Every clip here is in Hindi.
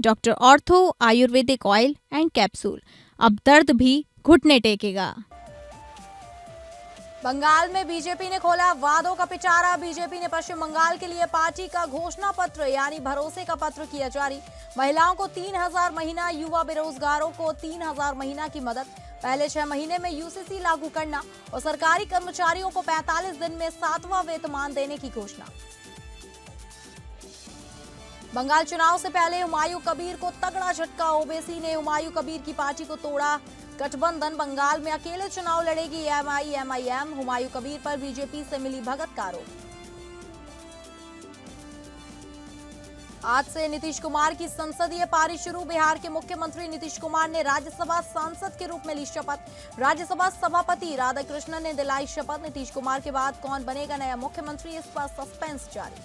Doctor ortho Ayurvedic oil and capsule, अब दर्द भी घुटने टेकेगा। बंगाल में बीजेपी ने खोला वादों का पिटारा। बीजेपी ने पश्चिम बंगाल के लिए पार्टी का घोषणा पत्र यानी भरोसे का पत्र किया जारी। महिलाओं को 3000 महीना, युवा बेरोजगारों को 3000 महीना की मदद, पहले 6 महीने में यूसीसी लागू करना और सरकारी कर्मचारियों को 45 दिन में 7वां वेतनमान देने की घोषणा। बंगाल चुनाव से पहले हुमायूं कबीर को तगड़ा झटका। ओवैसी ने हुमायूं कबीर की पार्टी को तोड़ा गठबंधन। बंगाल में अकेले चुनाव लड़ेगी एमआईएम। हुमायूं कबीर पर बीजेपी से मिली भगत का आरोप। आज से नीतीश कुमार की संसदीय पारी शुरू। बिहार के मुख्यमंत्री नीतीश कुमार ने राज्यसभा सांसद के रूप में ली शपथ। राज्यसभा सभापति राधाकृष्णन ने दिलाई शपथ। नीतीश कुमार के बाद कौन बनेगा नया मुख्यमंत्री, इस पर सस्पेंस जारी।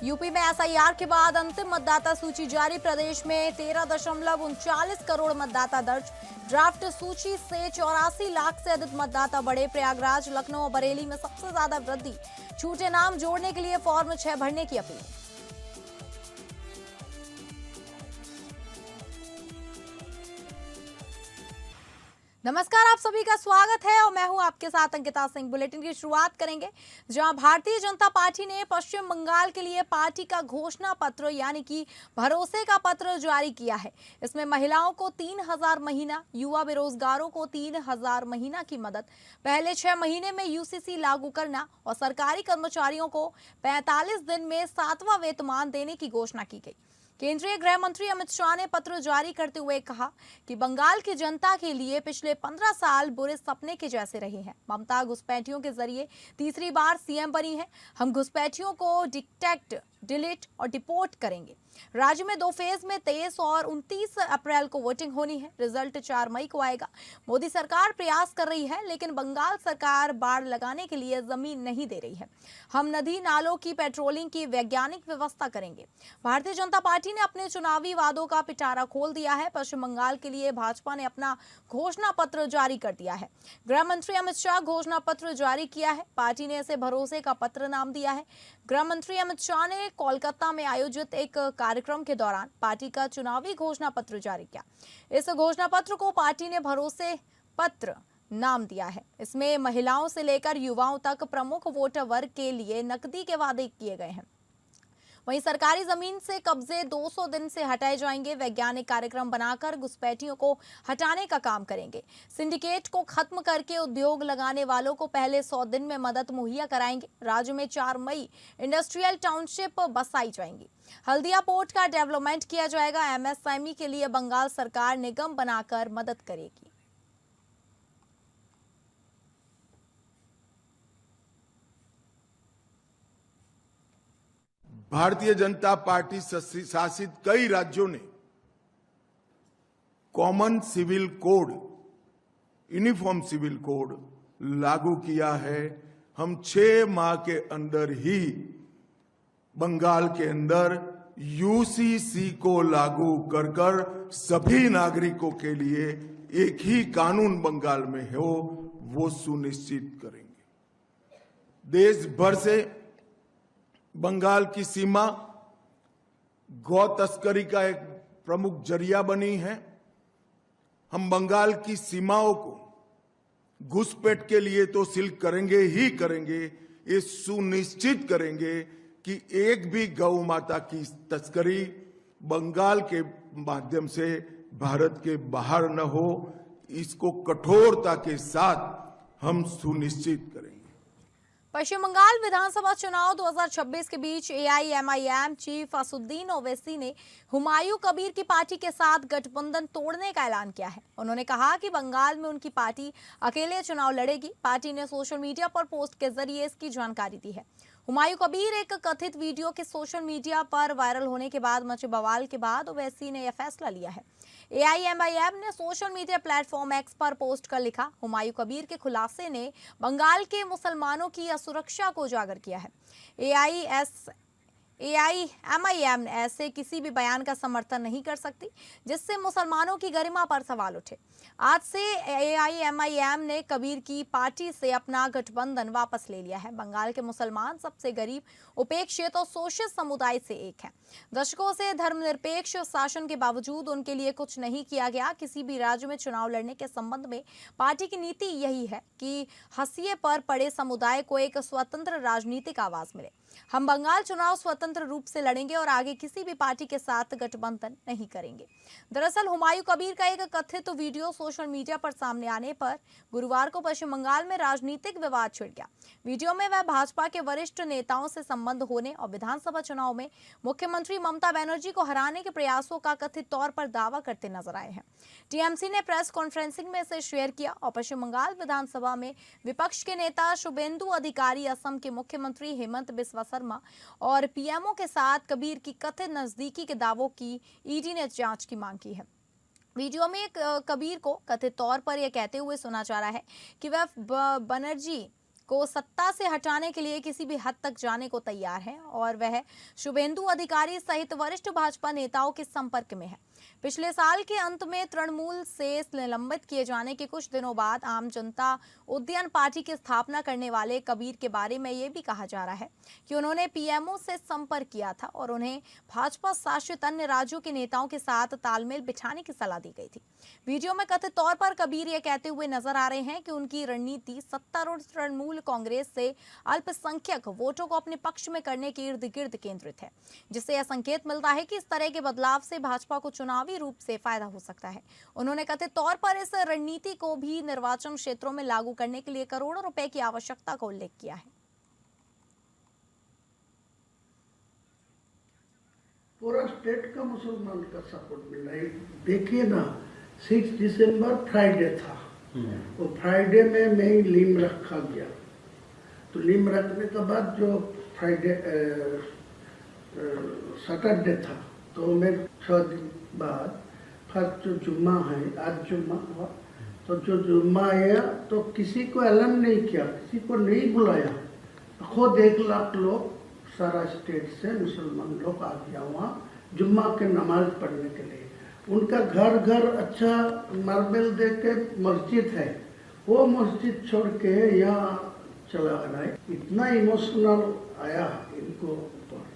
यूपी में एसआईआर के बाद अंतिम मतदाता सूची जारी। प्रदेश में 13.39 करोड़ मतदाता दर्ज। ड्राफ्ट सूची से 84 लाख से अधिक मतदाता बढ़े। प्रयागराज, लखनऊ और बरेली में सबसे ज्यादा वृद्धि। छूटे नाम जोड़ने के लिए फॉर्म 6 भरने की अपील। नमस्कार, आप सभी का स्वागत है और मैं हूं आपके साथ अंकिता सिंह। बुलेटिन की शुरुआत करेंगे जहां भारतीय जनता पार्टी ने पश्चिम बंगाल के लिए पार्टी का घोषणा पत्र यानी कि भरोसे का पत्र जारी किया है। इसमें महिलाओं को 3000 महीना, युवा बेरोजगारों को 3000 महीना की मदद, पहले 6 महीने में यूसीसी लागू करना और सरकारी कर्मचारियों को 45 दिन में 7वां वेतनमान देने की घोषणा की गई। केंद्रीय गृह मंत्री अमित शाह ने पत्र जारी करते हुए कहा कि बंगाल की जनता के लिए पिछले 15 साल बुरे सपने के जैसे रहे हैं। ममता घुसपैठियों के जरिए तीसरी बार सीएम बनी है। हम घुसपैठियों को डिटेक्ट, डिलीट और डिपोर्ट करेंगे। राज्य में 2 फेज में 23 और 29 अप्रैल को वोटिंग होनी है। रिजल्ट 4 मई को आएगा। मोदी सरकार प्रयास कर रही है लेकिन बंगाल सरकार बाड़ लगाने के लिए जमीन नहीं दे रही है। हम नदी नालों की पेट्रोलिंग की वैज्ञानिक व्यवस्था करेंगे। भारतीय जनता पार्टी ने अपने चुनावी वादों का पिटारा खोल दिया है। पश्चिम बंगाल के लिए भाजपा ने अपना घोषणा पत्र जारी कर दिया है। गृह मंत्री अमित शाह घोषणा पत्र जारी किया है। पार्टी ने इसे भरोसे का पत्र नाम दिया है। गृह मंत्री अमित शाह ने कोलकाता में आयोजित एक कार्यक्रम के दौरान पार्टी का चुनावी घोषणा पत्र जारी किया। इस घोषणा पत्र को पार्टी ने भरोसे पत्र नाम दिया है। इसमें महिलाओं से लेकर युवाओं तक प्रमुख वोटर वर्ग के लिए नकदी के वादे किए गए हैं। वहीं सरकारी जमीन से कब्जे 200 दिन से हटाए जाएंगे। वैज्ञानिक कार्यक्रम बनाकर घुसपैठियों को हटाने का काम करेंगे। सिंडिकेट को खत्म करके उद्योग लगाने वालों को पहले 100 दिन में मदद मुहैया कराएंगे। राज्य में 4 मई इंडस्ट्रियल टाउनशिप बसाई जाएंगी। हल्दिया पोर्ट का डेवलपमेंट किया जाएगा। एमएसएमई के लिए बंगाल सरकार निगम बनाकर मदद करेगी। भारतीय जनता पार्टी शासित कई राज्यों ने common civil code, uniform civil code लागू किया है। हम 6 माह के अंदर ही बंगाल के अंदर यूसीसी को लागू कर सभी नागरिकों के लिए एक ही कानून बंगाल में हो, वो सुनिश्चित करेंगे। देश भर से बंगाल की सीमा गौ तस्करी का एक प्रमुख जरिया बनी है। हम बंगाल की सीमाओं को घुसपैठ के लिए तो सील करेंगे ही करेंगे, ये सुनिश्चित करेंगे कि एक भी गौ माता की तस्करी बंगाल के माध्यम से भारत के बाहर न हो। इसको कठोरता के साथ हम सुनिश्चित करेंगे। पश्चिम बंगाल विधानसभा चुनाव 2026 के बीच एआईएमआईएम चीफ असदुद्दीन ओवैसी ने हुमायूं कबीर की पार्टी के साथ गठबंधन तोड़ने का ऐलान किया है। उन्होंने कहा कि बंगाल में उनकी पार्टी अकेले चुनाव लड़ेगी। पार्टी ने सोशल मीडिया पर पोस्ट के जरिए इसकी जानकारी दी है। हुमायूं कबीर एक कथित वीडियो के सोशल मीडिया पर वायरल होने के बाद मचे बवाल के बाद ओवैसी ने यह फैसला लिया है। एआईएमआईएम ने सोशल मीडिया प्लेटफॉर्म एक्स पर पोस्ट कर लिखा, हुमायूं कबीर के खुलासे ने बंगाल के मुसलमानों की असुरक्षा को उजागर किया है। AIMIM ऐसे किसी भी बयान का समर्थन नहीं कर सकती जिससे मुसलमानों की गरिमा पर सवाल उठे। आज से AIMIM ने कबीर की पार्टी से अपना गठबंधन वापस ले लिया है। बंगाल के मुसलमान सबसे गरीब, उपेक्षित और शोषित समुदाय से एक है। दशकों से धर्मनिरपेक्ष शासन के बावजूद उनके लिए कुछ नहीं किया गया। किसी भी राज्य में चुनाव लड़ने के संबंध में पार्टी की नीति यही है कि हाशिए पर पड़े समुदाय को एक स्वतंत्र राजनीतिक आवाज मिले। हम बंगाल चुनाव स्वतंत्र रूप से लड़ेंगे और आगे किसी भी पार्टी के साथ गठबंधन नहीं करेंगे। दरअसल हुमायूं कबीर का एक कथित वीडियो सोशल मीडिया पर सामने आने पर गुरुवार को पश्चिम बंगाल में राजनीतिक विवाद छिड़ गया। वीडियो में वह भाजपा के वरिष्ठ नेताओं से संबंध होने और विधानसभा चुनाव में मुख्यमंत्री ममता बनर्जी को हराने के प्रयासों का कथित तौर पर दावा करते नजर आए हैं। टीएमसी ने प्रेस कॉन्फ्रेंसिंग में इसे शेयर किया और पश्चिम बंगाल विधानसभा में विपक्ष के नेता शुभेंदु अधिकारी, असम के मुख्यमंत्री हेमंत बिस्वा शर्मा और पीएमओ के साथ कबीर की कथित नजदीकी के दावों की ईडी ने जांच की मांग की है। वीडियो में कबीर को कथित तौर पर यह कहते हुए सुना जा रहा है कि वह बनर्जी को सत्ता से हटाने के लिए किसी भी हद तक जाने को तैयार है और वह शुभेंदु अधिकारी सहित वरिष्ठ भाजपा नेताओं के संपर्क में है। पिछले साल के अंत में तृणमूल से निलंबित किए जाने के कुछ दिनों बाद आम जनता उद्यान पार्टी की स्थापना करने वाले कबीर के बारे में यह भी कहा जा रहा है कि उन्होंने पीएमओ से संपर्क किया था और उन्हें भाजपा शासित अन्य राज्यों के नेताओं के साथ तालमेल बिठाने की सलाह दी गई थी। वीडियो में कथित तौर पर कबीर ये कहते हुए नजर आ रहे हैं कि उनकी रणनीति सत्तारूढ़ तृणमूल कांग्रेस से अल्पसंख्यक वोटों को अपने पक्ष में करने के इर्द गिर्द केंद्रित है, जिससे यह संकेत मिलता है कि इस तरह के बदलाव से भाजपा को चुनावी रूप से फायदा हो सकता है। उन्होंने कथित तौर पर इस रणनीति को भी निर्वाचन क्षेत्रों में लागू करने के लिए करोड़ों रुपए की आवश्यकता का उल्लेख किया है। पूरा स्टेट का मुसलमान का सपोर्ट मिल रहा है। देखिए ना, 6 दिसंबर फ्राइडे था, वो फ्राइडे में मैं लीम रखा गया, तो लीम रखने के बाद जो फ्राइडे सैटरडे था, तो मैं 6 दिन बाद फिर जो जुम्मा है, आज जुम्मा हुआ, तो जो जुम्मा आया तो किसी को ऐलान नहीं किया, किसी को नहीं बुलाया। खुद 1 लाख लोग सारा स्टेट से मुसलमान लोग आ गया वहाँ जुम्मा के नमाज पढ़ने के लिए। उनका घर घर अच्छा मार्बल दे के मस्जिद है, वो मस्जिद छोड़ के यहाँ चला रहा है। इतना इमोशनल आया इनको ऊपर।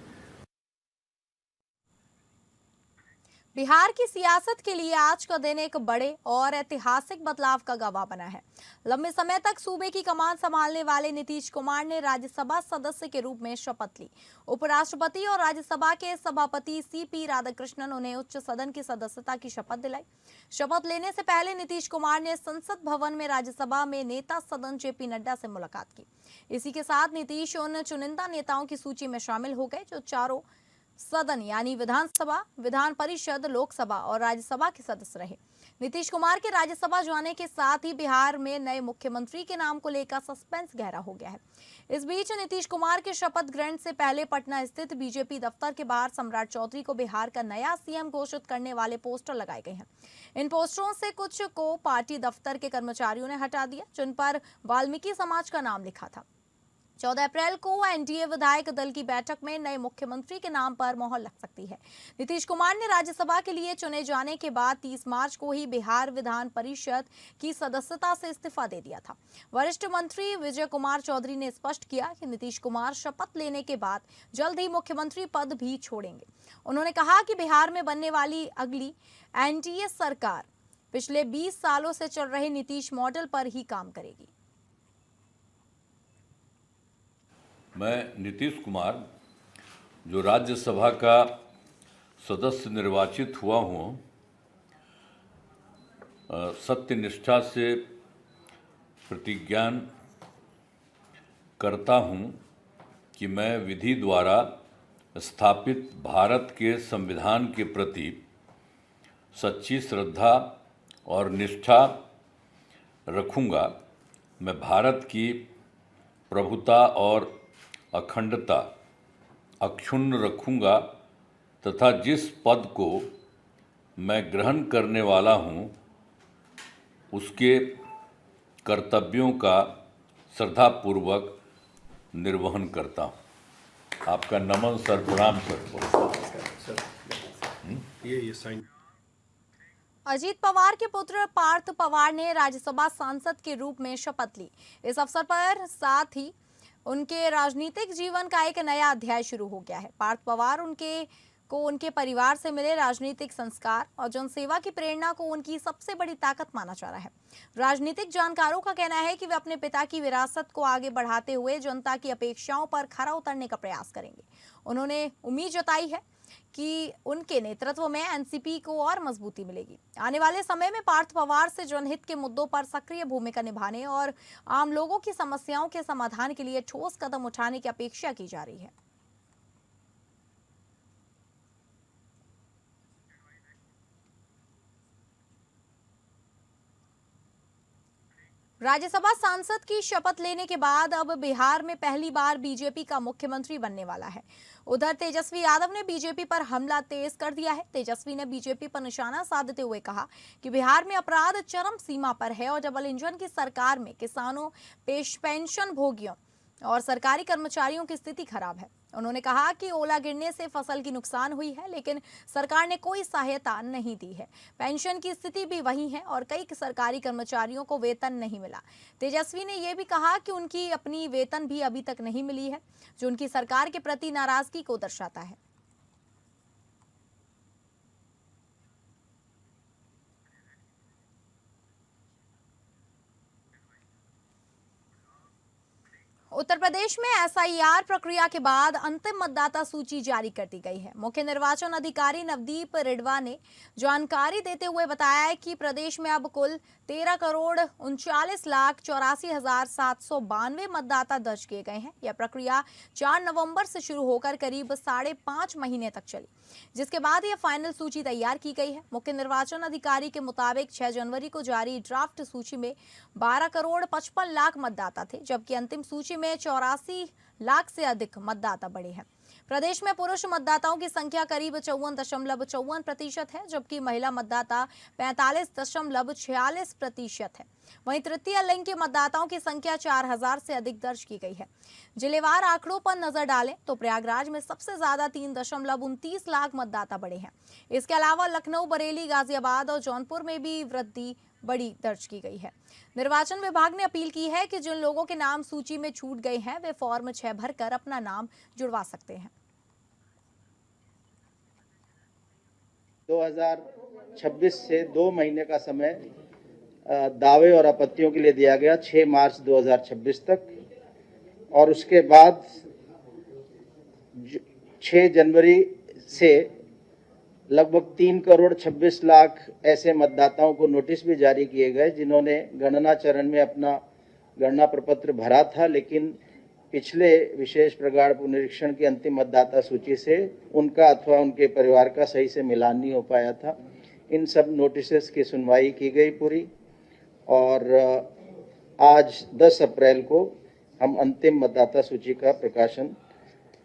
बिहार की सियासत के लिए आज का दिन एक बड़े और ऐतिहासिक बदलाव का गवाह बना है। लंबे समय तक सूबे की कमान संभालने वाले नीतीश कुमार ने राज्यसभा सदस्य के रूप में शपथ ली। उपराष्ट्रपति और राज्यसभा के सभापति सीपी राधाकृष्णन उन्हें उच्च सदन की सदस्यता की शपथ दिलाई। शपथ लेने से पहले नीतीश कुमार ने संसद भवन में राज्यसभा में नेता सदन जेपी नड्डा से मुलाकात की। इसी के साथ नीतीश उन चुनिंदा नेताओं की सूची में शामिल हो गए जो चारों सदन यानी विधानसभा, विधान परिषद, लोकसभा और राज्यसभा के सदस्य रहे। नीतीश कुमार के राज्यसभा जाने के साथ ही बिहार में नए मुख्यमंत्री के नाम को लेकर सस्पेंस गहरा हो गया है। इस बीच नीतीश कुमार के शपथ ग्रहण से पहले पटना स्थित बीजेपी दफ्तर के बाहर सम्राट चौधरी को बिहार का नया सीएम घोषित करने वाले पोस्टर लगाए गए हैं। इन पोस्टरों से कुछ को पार्टी दफ्तर के कर्मचारियों ने हटा दिया, जिन पर वाल्मीकि समाज का नाम लिखा था। 14 अप्रैल को एनडीए विधायक दल की बैठक में नए मुख्यमंत्री के नाम पर मोहर लग सकती है। नीतीश कुमार ने राज्यसभा के लिए चुने जाने के बाद 30 मार्च को ही बिहार विधान परिषद की सदस्यता से इस्तीफा दे दिया था। वरिष्ठ मंत्री विजय कुमार चौधरी ने स्पष्ट किया कि नीतीश कुमार शपथ लेने के बाद जल्द ही मुख्यमंत्री पद भी छोड़ेंगे। उन्होंने कहा कि बिहार में बनने वाली अगली एनडीए सरकार पिछले 20 सालों से चल रहे नीतीश मॉडल पर ही काम करेगी। मैं नीतीश कुमार जो राज्यसभा का सदस्य निर्वाचित हुआ हूँ, सत्यनिष्ठा से प्रतिज्ञान करता हूँ कि मैं विधि द्वारा स्थापित भारत के संविधान के प्रति सच्ची श्रद्धा और निष्ठा रखूँगा। मैं भारत की प्रभुता और अखंडता अक्षुण्ण रखूँगा तथा जिस पद को मैं ग्रहण करने वाला हूँ उसके कर्तव्यों का श्रद्धापूर्वक निर्वहन करता हूँ। आपका नमन सर, प्रणाम सर। ये साइन। अजीत पवार के पुत्र पार्थ पवार ने राज्यसभा सांसद के रूप में शपथ ली। इस अवसर पर साथ ही उनके राजनीतिक जीवन का एक नया अध्याय शुरू हो गया है। पार्थ पवार उनके परिवार से मिले राजनीतिक संस्कार और जनसेवा की प्रेरणा को उनकी सबसे बड़ी ताकत माना जा रहा है। राजनीतिक जानकारों का कहना है कि वे अपने पिता की विरासत को आगे बढ़ाते हुए जनता की अपेक्षाओं पर खरा उतरने का प्रयास करेंगे। उन्होंने उम्मीद जताई है कि उनके नेतृत्व में एनसीपी को और मजबूती मिलेगी। आने वाले समय में पार्थ पवार से जनहित के मुद्दों पर सक्रिय भूमिका निभाने और आम लोगों की समस्याओं के समाधान के लिए ठोस कदम उठाने की अपेक्षा की जा रही है। राज्यसभा सांसद की शपथ लेने के बाद अब बिहार में पहली बार बीजेपी का मुख्यमंत्री बनने वाला है। उधर तेजस्वी यादव ने बीजेपी पर हमला तेज कर दिया है। तेजस्वी ने बीजेपी पर निशाना साधते हुए कहा कि बिहार में अपराध चरम सीमा पर है और डबल इंजन की सरकार में किसानों, पेंशन भोगियों और सरकारी कर्मचारियों की स्थिति खराब है। उन्होंने कहा कि ओला गिरने से फसल की नुकसान हुई है, लेकिन सरकार ने कोई सहायता नहीं दी है। पेंशन की स्थिति भी वही है और कई सरकारी कर्मचारियों को वेतन नहीं मिला। तेजस्वी ने यह भी कहा कि उनकी अपनी वेतन भी अभी तक नहीं मिली है, जो उनकी सरकार के प्रति नाराजगी को दर्शाता है। उत्तर प्रदेश में एसआईआर प्रक्रिया के बाद अंतिम मतदाता सूची जारी कर दी गई है। मुख्य निर्वाचन अधिकारी नवदीप रिडवा ने जानकारी देते हुए बताया है कि प्रदेश में अब कुल 13,39,84,792 मतदाता दर्ज किए गए हैं। यह प्रक्रिया 4 नवंबर से शुरू होकर करीब 5.5 महीने तक चली, जिसके बाद यह फाइनल सूची तैयार की गई है। मुख्य निर्वाचन अधिकारी के मुताबिक 6 जनवरी को जारी ड्राफ्ट सूची में 12,55,00,000 मतदाता थे, जबकि अंतिम सूची में 84 लाख से अधिक मतदाता बढ़े हैं। प्रदेश में पुरुष मतदाताओं की संख्या करीब 54.54% है, जबकि महिला मतदाता 45.46% है। वहीं तृतीय लिंग के मतदाताओं की संख्या 4,000 से अधिक दर्ज की गई है। जिलेवार आंकड़ों पर नजर डालें तो प्रयागराज में सबसे ज्यादा 3.29 लाख मतदाता बढ़े हैं। इसके अलावा लखनऊ, बरेली, गाजियाबाद और जौनपुर में भी वृद्धि बड़ी दर्ज की गई है। निर्वाचन विभाग ने अपील की है कि जिन लोगों के नाम सूची में छूट गए हैं वे फॉर्म 6 भरकर अपना नाम जुड़वा सकते हैं। 2026 से 2 महीने का समय दावे और आपत्तियों के लिए दिया गया 6 मार्च 2026 तक, और उसके बाद 6 जनवरी से लगभग 3,26,00,000 ऐसे मतदाताओं को नोटिस भी जारी किए गए जिन्होंने गणना चरण में अपना गणना प्रपत्र भरा था, लेकिन पिछले विशेष प्रगाढ़ पुनरीक्षण की अंतिम मतदाता सूची से उनका अथवा उनके परिवार का सही से मिलान नहीं हो पाया था। इन सब नोटिसेस की सुनवाई की गई पूरी, और आज 10 अप्रैल को हम अंतिम मतदाता सूची का प्रकाशन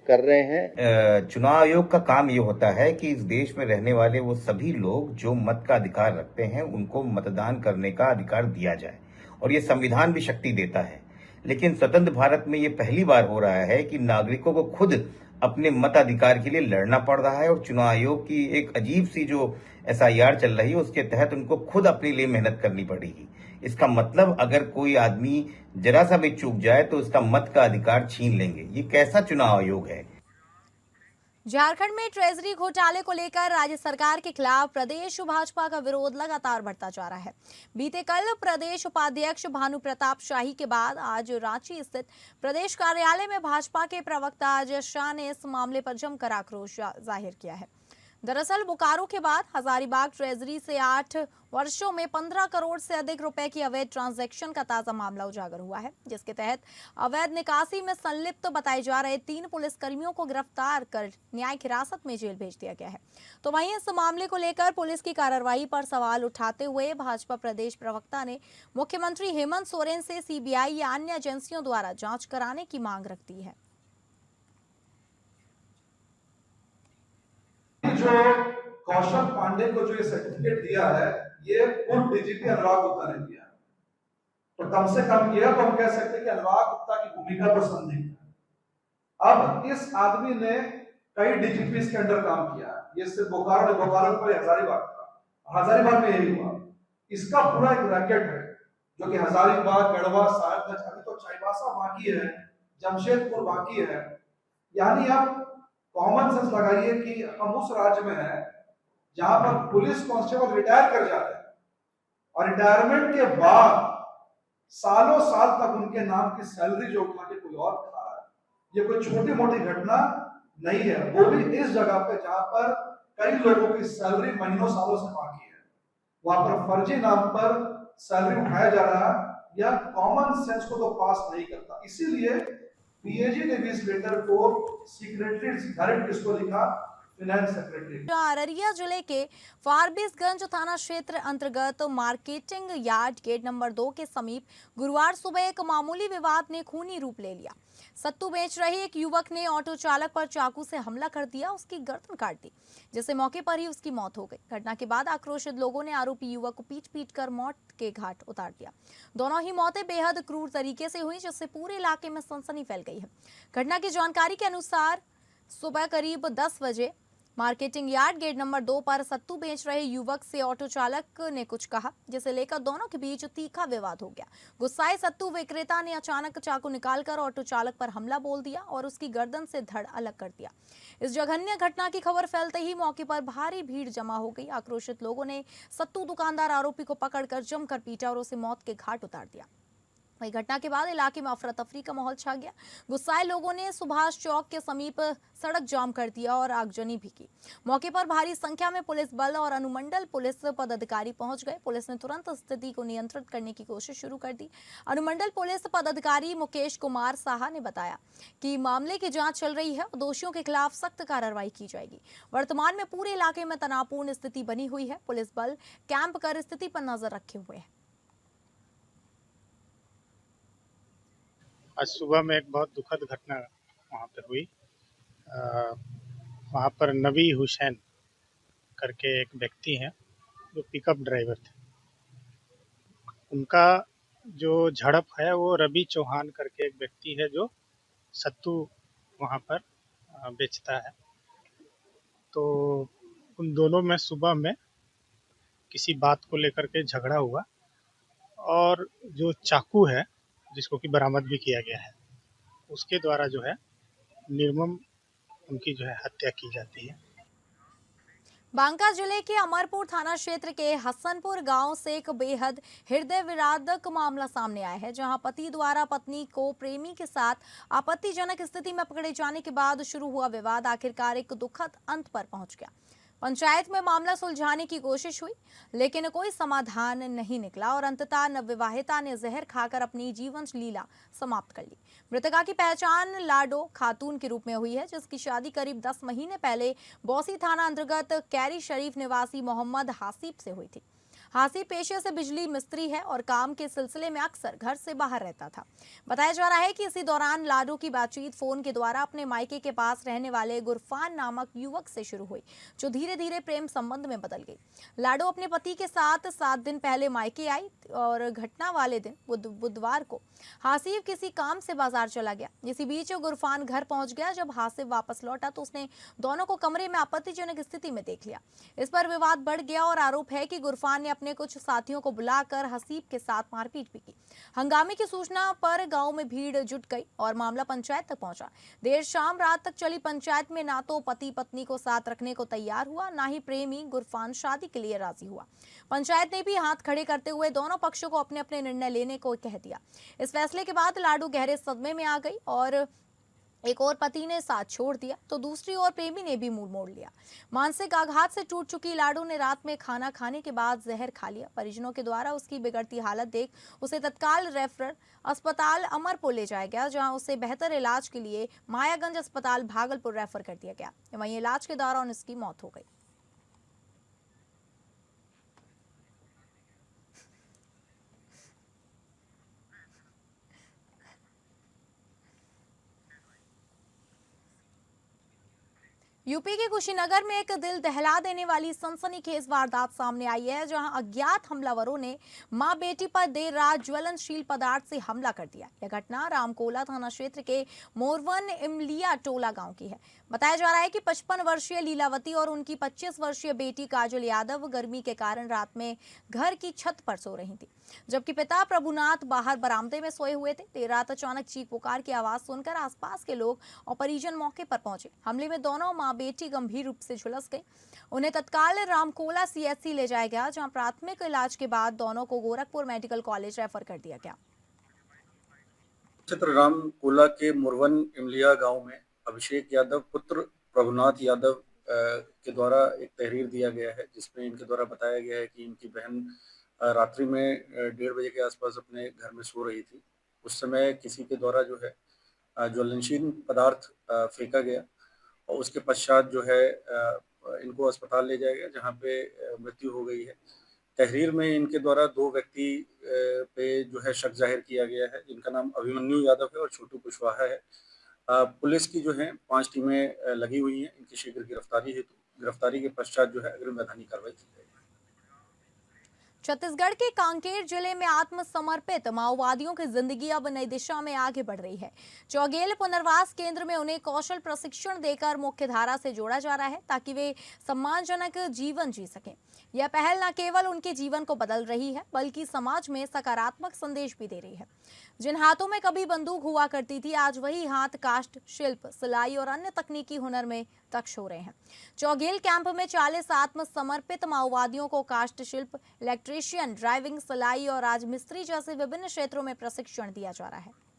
कर रहे हैं। चुनाव आयोग का काम ये होता है कि इस देश में रहने वाले वो सभी लोग जो मत का अधिकार रखते हैं उनको मतदान करने का अधिकार दिया जाए, और ये संविधान भी शक्ति देता है। लेकिन स्वतंत्र भारत में ये पहली बार हो रहा है कि नागरिकों को खुद अपने मताधिकार के लिए लड़ना पड़ रहा है, और चुनाव आयोग की एक अजीब सी जो एसआईआर चल रही है उसके तहत उनको खुद अपने लिए मेहनत करनी पड़ेगी। इसका मतलब अगर कोई आदमी जरा सा भी चूक जाए तो उसका मत का अधिकार छीन लेंगे। ये कैसा चुनाव आयोग है? झारखंड में ट्रेजरी घोटाले को लेकर राज्य सरकार के खिलाफ प्रदेश भाजपा का विरोध लगातार बढ़ता जा रहा है। बीते कल प्रदेश उपाध्यक्ष भानु प्रताप शाही के बाद आज रांची स्थित प्रदेश कार्यालय में भाजपा के प्रवक्ता अजय शाह ने इस मामले पर जमकर आक्रोश जाहिर किया है। दरअसल बोकारो के बाद हजारीबाग ट्रेजरी से 8 वर्षों में 15 करोड़ से अधिक रुपए की अवैध ट्रांजैक्शन का ताजा मामला उजागर हुआ है, जिसके तहत अवैध निकासी में संलिप्त बताए जा रहे 3 पुलिसकर्मियों को गिरफ्तार कर न्यायिक हिरासत में जेल भेज दिया गया है। तो वहीं इस मामले को लेकर पुलिस की कार्रवाई पर सवाल उठाते हुए भाजपा प्रदेश प्रवक्ता ने मुख्यमंत्री हेमंत सोरेन से सीबीआई या अन्य एजेंसियों द्वारा जांच कराने की मांग रख दी है। जो कौशल पांडे को जो ये सर्टिफिकेट दिया है ये पूर्व डीजीपी अनुराग गुप्ता ने दिया, तो कम से कम ये तो हम कह सकते हैं कि अनुराग गुप्ता की भूमिका तो संदिग्ध है। अब इस आदमी ने कई डीजीपी के अंडर काम किया है। ये सिर्फ बोकारो पर हजारीबाग था, हजारीबाग में यही हुआ। इसका पूरा एक रैकेट है जो कि हजारीबाग, गढ़वा, साहिबगंज, अभी तो चाईबासा बाकी है, जमशेदपुर बाकी है। यानी आप कॉमन सेंस लगाइए कि हम उस राज्य में हैं जहां पर पुलिस कांस्टेबल रिटायर कर जाते हैं और रिटायरमेंट के बाद सालों साल तक उनके नाम की सैलरी जो उठा के कोई और खा रहा है। ये कोई छोटी मोटी घटना नहीं है, वो भी इस जगह पे जहां पर कई लोगों की सैलरी महीनों सालों से बाकी है। वहां पर फर्जी नाम पर सैलरी उठाया जा रहा है। यह कॉमन सेंस को तो पास नहीं करता। इसीलिए पीएजी ने भी इस लेटर को सीक्रेटली डायरेक्ट किसको लिखा, फिनेंस सेक्रेटरी। अररिया जिले के फारबिसगंज थाना क्षेत्र अंतर्गत मार्केटिंग यार्ड गेट नंबर 2 के समीप गुरुवार सुबह एक मामूली विवाद ने खूनी रूप ले लिया। सत्तू बेच रहे एक युवक ने ऑटो चालक पर चाकू से हमला कर दिया, उसकी गर्दन काट दी, जिससे मौके पर ही उसकी मौत हो गई। घटना के बाद आक्रोशित लोगों ने आरोपी युवक को पीट कर मौत के घाट उतार दिया। दोनों ही मौतें बेहद क्रूर तरीके से हुई, जिससे पूरे इलाके में सनसनी फैल गई है। घटना की जानकारी के अनुसार सुबह करीब 10 बजे मार्केटिंग यार्ड गेट नंबर 2 पर सत्तू बेच रहे युवक से ऑटो चालक ने कुछ कहा, जिसे लेकर दोनों के बीच तीखा विवाद हो गया। गुस्साए सत्तू विक्रेता ने अचानक चाकू निकालकर ऑटो चालक पर हमला बोल दिया और उसकी गर्दन से धड़ अलग कर दिया। इस जघन्य घटना की खबर फैलते ही मौके पर भारी भीड़ जमा हो गई। आक्रोशित लोगों ने सत्तू दुकानदार आरोपी को पकड़कर जमकर पीटा और उसे मौत के घाट उतार दिया। वही घटना के बाद इलाके में अफरा तफरी का माहौल छा गया। गुस्साए लोगों ने सुभाष चौक के समीप सड़क जाम कर दिया और आगजनी भी की। मौके पर भारी संख्या में पुलिस बल और अनुमंडल पुलिस पदाधिकारी पहुंच गए। पुलिस ने तुरंत स्थिति को नियंत्रित करने की कोशिश शुरू कर दी। अनुमंडल पुलिस पदाधिकारी मुकेश कुमार साहा ने बताया कि मामले की जांच चल रही है और दोषियों के खिलाफ सख्त कार्रवाई की जाएगी। वर्तमान में पूरे इलाके में तनावपूर्ण स्थिति बनी हुई है। पुलिस बल कैंप कर स्थिति पर नजर रखे हुए है। आज सुबह में एक बहुत दुखद घटना वहाँ पर हुई। वहाँ पर नबी हुसैन करके एक व्यक्ति हैं जो पिकअप ड्राइवर थे। उनका जो झड़प है वो रवि चौहान करके एक व्यक्ति है जो सत्तू वहाँ पर बेचता है। तो उन दोनों में सुबह में किसी बात को लेकर के झगड़ा हुआ और जो चाकू है जिसको कि बरामद भी किया गया है, उसके द्वारा जो है निर्मम उनकी जो है हत्या की जाती है। बांका जिले के अमरपुर थाना क्षेत्र के हसनपुर गांव से एक बेहद हृदय विदारक मामला सामने आया है, जहां पति द्वारा पत्नी को प्रेमी के साथ आपत्तिजनक स्थिति में पकड़े जाने के बाद शुरू हुआ विवाद आखिरकार एक दुखद अंत पर पहुंच गया। पंचायत में मामला सुलझाने की कोशिश हुई, लेकिन कोई समाधान नहीं निकला और अंततः नवविवाहिता ने जहर खाकर अपनी जीवन लीला समाप्त कर ली। मृतका की पहचान लाडो खातून के रूप में हुई है, जिसकी शादी करीब 10 महीने पहले बौसी थाना अंतर्गत कैरी शरीफ निवासी मोहम्मद हासिब से हुई थी। हासिब पेशे से बिजली मिस्त्री है और काम के सिलसिले में अक्सर घर से बाहर रहता था। बताया जा रहा है कि इसी दौरान लाडो की बातचीत फोन के द्वारा अपने मायके के पास रहने वाले गुरफान नामक युवक से शुरू हुई, जो धीरे धीरे प्रेम संबंध में बदल गई। लाडो अपने पति के साथ 7 दिन पहले मायके आई और घटना वाले दिन बुधवार को हासिब किसी काम से बाजार चला गया। इसी बीच गुरफान घर पहुंच गया। जब हासिब वापस लौटा तो उसने दोनों को कमरे में आपत्तिजनक स्थिति में देख लिया। इस पर विवाद बढ़ गया और आरोप है कि गुरफान ने अपने कुछ साथियों को बुलाकर हसीब के साथ मारपीट भी की। हंगामे की सूचना पर गांव में भीड़ जुट गई और मामला पंचायत तक पहुंचा। देर शाम रात तक चली पंचायत में ना तो पति पत्नी को साथ रखने को तैयार हुआ, ना ही प्रेमी गुरफान शादी के लिए राजी हुआ। पंचायत ने भी हाथ खड़े करते हुए दोनों पक्षों को अपने अपने निर्णय लेने को कह दिया। इस फैसले के बाद लाडो गहरे सदमे में आ गई और एक और पति ने साथ छोड़ दिया तो दूसरी ओर प्रेमी ने भी मुंह मोड़ लिया। मानसिक आघात से टूट चुकी लाडो ने रात में खाना खाने के बाद जहर खा लिया। परिजनों के द्वारा उसकी बिगड़ती हालत देख उसे तत्काल रेफरल अस्पताल अमरपुर ले जाया गया, जहां उसे बेहतर इलाज के लिए मायागंज अस्पताल भागलपुर रेफर कर दिया गया। वहीं इलाज के दौरान उसकी मौत हो गई। यूपी के कुशीनगर में एक दिल दहला देने वाली सनसनीखेज वारदात सामने आई है, जहां अज्ञात हमलावरों ने मां बेटी पर देर रात ज्वलनशील पदार्थ से हमला कर दिया। यह घटना रामकोला थाना क्षेत्र के मोरवन इमलिया टोला गांव की है। बताया जा रहा है कि 55 वर्षीय लीलावती और उनकी 25 वर्षीय बेटी काजल यादव गर्मी के कारण रात में घर की छत पर सो रही थी, जबकि पिता प्रभुनाथ बाहर बरामदे में सोए हुए थे। देर रात अचानक चीख पुकार की आवाज सुनकर आसपास के लोग और परिजन मौके पर पहुंचे। हमले में दोनों मां बेटी गंभीर रूप से झुलस गई। उन्हें तत्काल रामकोला सीएचसी ले जाया गया, जहां प्राथमिक इलाज के बाद दोनों को गोरखपुर मेडिकल कॉलेज रेफर कर दिया गया। क्षेत्र रामकोला के मुरवन इमलिया गांव में अभिषेक यादव पुत्र प्रभुनाथ यादव के द्वारा एक तहरीर दिया गया है, जिसमें इनके द्वारा बताया गया है कि इनकी बहन रात्रि में 1:30 बजे के आसपास अपने घर में सो रही थी। उस समय किसी के द्वारा जो है ज्वलनशील पदार्थ फेंका गया और उसके पश्चात जो है इनको अस्पताल ले जाया गया, जहाँ पे मृत्यु हो गई है। तहरीर में इनके द्वारा 2 व्यक्ति पे जो है शक जाहिर किया गया है, जिनका नाम अभिमन्यु यादव है और छोटू कुशवाहा है। पुलिस की जो है 5 टीमें लगी हुई हैं इनकी शीघ्र गिरफ्तारी के पश्चात जो है अग्रिम वैधानिक कार्रवाई की जाएगी। छत्तीसगढ़ के कांकेर जिले में आत्मसमर्पित माओवादियों की जिंदगी अब नई दिशा में आगे बढ़ रही है। चौगेल पुनर्वास केंद्र में उन्हें कौशल प्रशिक्षण देकर मुख्य धारा से जोड़ा जा रहा है, ताकि वे सम्मानजनक जीवन जी सकें। यह पहल न केवल उनके जीवन को बदल रही है, बल्कि समाज में सकारात्मक संदेश भी दे रही है। जिन हाथों में कभी बंदूक हुआ करती थी, आज वही हाथ काष्ठ शिल्प, सिलाई और अन्य तकनीकी हुनर में दक्ष हो रहे हैं। चौगेल कैंप में 40 आत्मसमर्पित माओवादियों को काष्ठ शिल्प, इलेक्ट्रीशियन, ड्राइविंग, सिलाई और राजमिस्त्री जैसे विभिन्न क्षेत्रों में प्रशिक्षण दिया जा रहा है।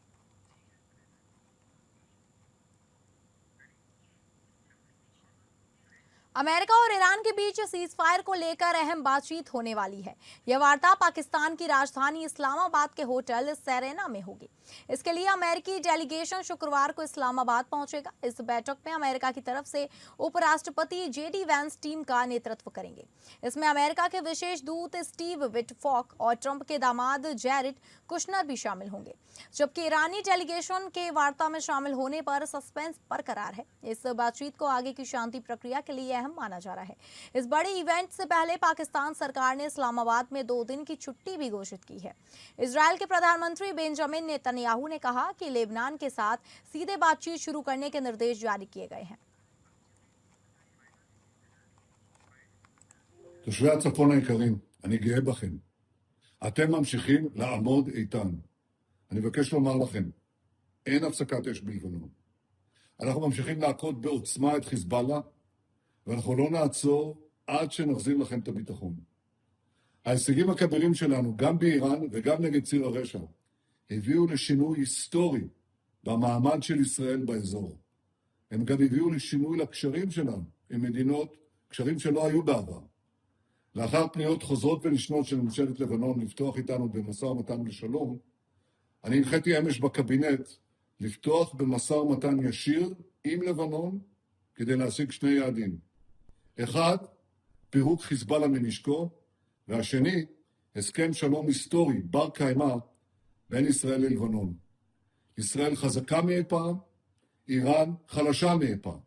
अमेरिका और ईरान के बीच सीजफायर को लेकर अहम बातचीत होने वाली है। यह वार्ता पाकिस्तान की राजधानी इस्लामाबाद के होटल सेरेना में होगी। इसके लिए अमेरिकी डेलीगेशन शुक्रवार को इस्लामाबाद पहुंचेगा। इस बैठक में अमेरिका की तरफ से उपराष्ट्रपति जेडी वैंस टीम का नेतृत्व करेंगे। इसमें अमेरिका के विशेष दूत स्टीव विटफॉक और ट्रंप के दामाद जैरेड कुशनर भी शामिल होंगे, जबकि ईरानी डेलीगेशन के वार्ता में शामिल होने पर सस्पेंस बरकरार है। इस बातचीत को आगे की शांति प्रक्रिया के लिए अहम माना जा रहा है। इस बड़े इवेंट से पहले पाकिस्तान सरकार ने इस्लामाबाद में 2 दिन की छुट्टी भी घोषित की है। इजरायल के प्रधानमंत्री बेंजामिन नेतन्याहू ने कहा कि लेबनान के साथ सीधे बातचीत शुरू करने के निर्देश जारी किए गए हैं। תושבי הצפון היקרים, אני גאה בכם. אתם ממשיכים לעמוד איתן. אני מבקש לומר לכם, אין הפסקת אש בלבנון. אנחנו ממשיכים להכות בעוצמה את חיזבאללה, ואנחנו לא נעצור עד שנחזיר לכם את הביטחון. ההישגים הכבירים שלנו, גם באיראן וגם נגד ציר הרשע, הביאו לשינוי היסטורי במעמד של ישראל באזור. הם גם הביאו לשינוי לקשרים שלנו עם מדינות, קשרים שלא היו בעבר. לאחר פניות חוזרות ונשנות של ממשלת לבנון לפתוח איתנו במשא ומתן לשלום, אני הנחיתי אמש בקבינט לפתוח במשא ומתן ישיר עם לבנון כדי להשיג 2 יעדים. 1, פירוק חיזבאללה מנשקו, והשני, הסכם שלום היסטורי בר קיימא בין ישראל ללבנון. ישראל חזקה מאי פעם, איראן חלשה מאי פעם.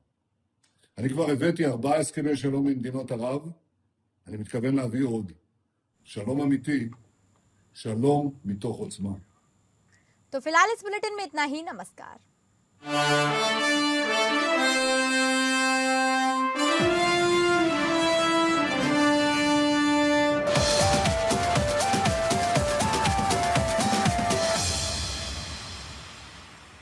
אני כבר הבאתי 4 הסכמי שלום עם מדינות ערב, אני מתכוון להביא עוד. שלום אמיתי, שלום מתוך עוצמה. तो फिलहाल इस बुलेटिन में इतना ही। नमस्कार।